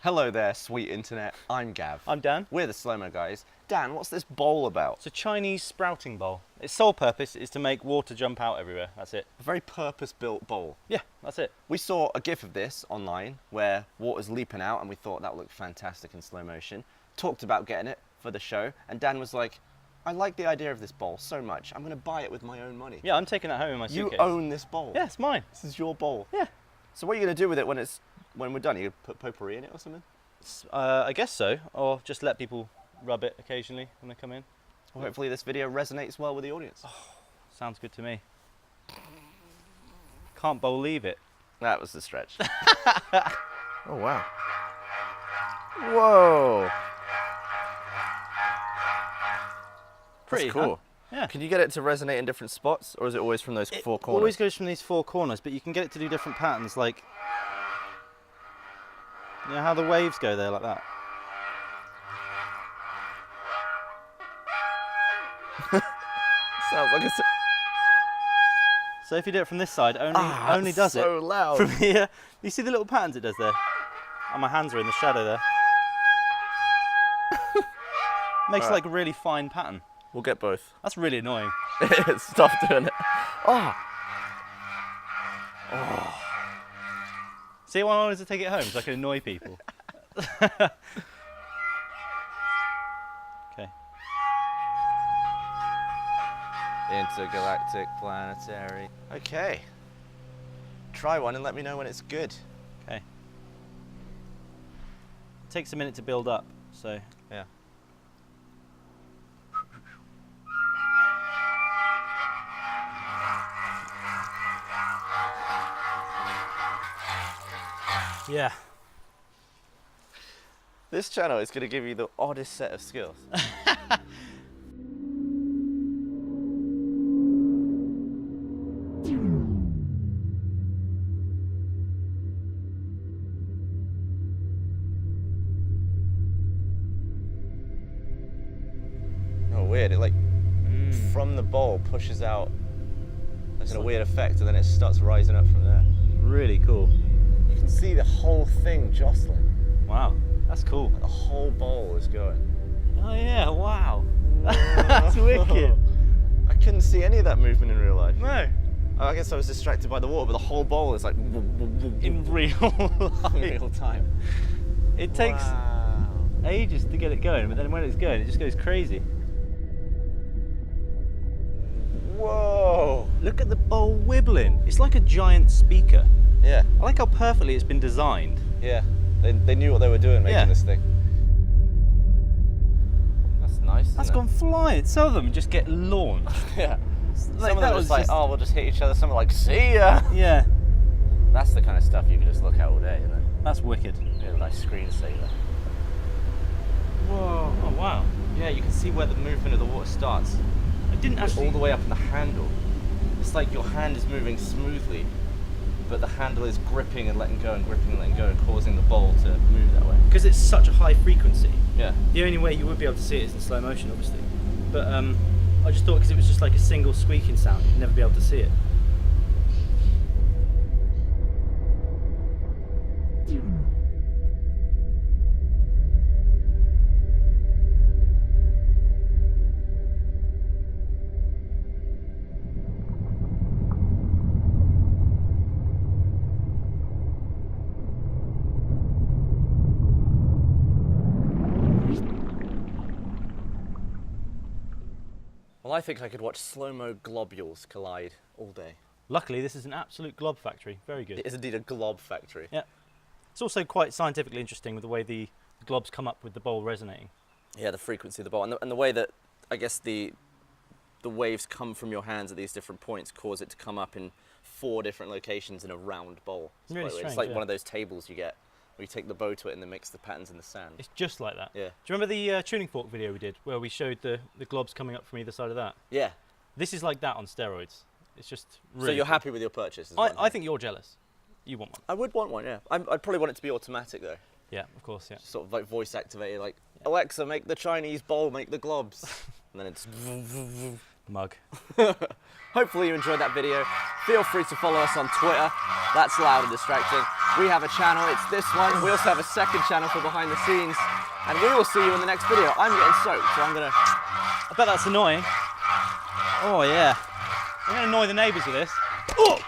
Hello there, sweet internet. I'm Gav. I'm Dan. We're the Slow-Mo guys. Dan, what's this bowl about? It's a Chinese sprouting bowl. Its sole purpose is to make water jump out everywhere. That's it. A very purpose-built bowl. Yeah, that's it. We saw a gif of this online where water's leaping out and we thought that looked fantastic in slow motion. Talked about getting it for the show and Dan was like, I like the idea of this bowl so much, I'm going to buy it with my own money. Yeah, I'm taking that home in my suitcase. You own this bowl? Yeah, it's mine. This is your bowl? Yeah. So what are you going to do with it when we're done? Are you going to put potpourri in it or something? I guess so, or just let people rub it occasionally when they come in. Well, hopefully this video resonates well with the audience. Oh, sounds good to me. Can't believe it. That was the stretch. Oh wow. Whoa. Pretty That's cool. huh? Yeah. Can you get it to resonate in different spots, or is it always from those four corners? It always goes from these four corners, but you can get it to do different patterns, like, you know how the waves go there, like that. Sounds like So if you do it from this side, only does so it loud. from here. You see the little patterns it does there? Oh, my hands are in the shadow there. Makes like a really fine pattern. We'll get both. That's really annoying. Stop doing it. Oh. Oh. See why I wanted to take it home, so I can annoy people. Okay. Intergalactic planetary. Okay. Try one and let me know when it's good. Okay. It takes a minute to build up, so. Yeah. Yeah. This channel is going to give you the oddest set of skills. Oh, weird. It like from the bowl pushes out like in a weird effect, and then it starts rising up from there. Really cool. You can see the whole thing jostling. Wow, that's cool. Like the whole bowl is going. Oh yeah, wow. That's wicked. I couldn't see any of that movement in real life. No. I guess I was distracted by the water, but the whole bowl is like In real life. in real time. It takes ages to get it going, but then when it's going, it just goes crazy. Whoa! Look at the bowl wibbling. It's like a giant speaker. Yeah, I like how perfectly it's been designed. yeah. They knew what they were doing making this thing. That's nice. That's gone flying. Some of them just get launched. Yeah. Like, Some of that them was was like, just- oh, we'll just hit each other. Some are like, see ya. Yeah, That's the kind of stuff you can just look at all day, isn't it? that's wicked. Yeah, a nice screensaver. Whoa, oh wow. Yeah, you can see where the movement of the water starts. I didn't actually... All the way up in the handle. It's like your hand is moving smoothly, but the handle is gripping and letting go and gripping and letting go and causing the bowl to move that way. Because it's such a high frequency. Yeah. The only way you would be able to see it is in slow motion, obviously. But I just thought because it was just like a single squeaking sound, you'd never be able to see it. Well, I think I could watch slow-mo globules collide all day. Luckily, this is an absolute glob factory. Very good. It is indeed a glob factory. Yeah. It's also quite scientifically interesting with the way the globs come up with the bowl resonating. Yeah, the frequency of the bowl and the way that I guess the waves come from your hands at these different points cause it to come up in 4 different locations in a round bowl. It's Really quite weird. It's strange, like yeah. one of those tables you get where you take the bow to it and then mix the patterns in the sand. It's just like that. Yeah. Do you remember the tuning fork video we did where we showed the globs coming up from either side of that? Yeah. This is like that on steroids. It's just really So you're cool. happy with your purchase? is what I'm I think you're jealous. You want one. I would want one, yeah. I'd probably want it to be automatic though. Yeah, of course, yeah. Sort of like voice activated, like, Alexa, make the Chinese bowl, make the globs. And then it's... Mug. Hopefully you enjoyed that video. Feel free to follow us on Twitter. That's Loud and Distracting. We have a channel, it's this one. We also have a second channel for behind the scenes. And we will see you in the next video. I'm getting soaked, so I'm gonna... I bet that's annoying. Oh yeah. I'm gonna annoy the neighbours with this. Oh!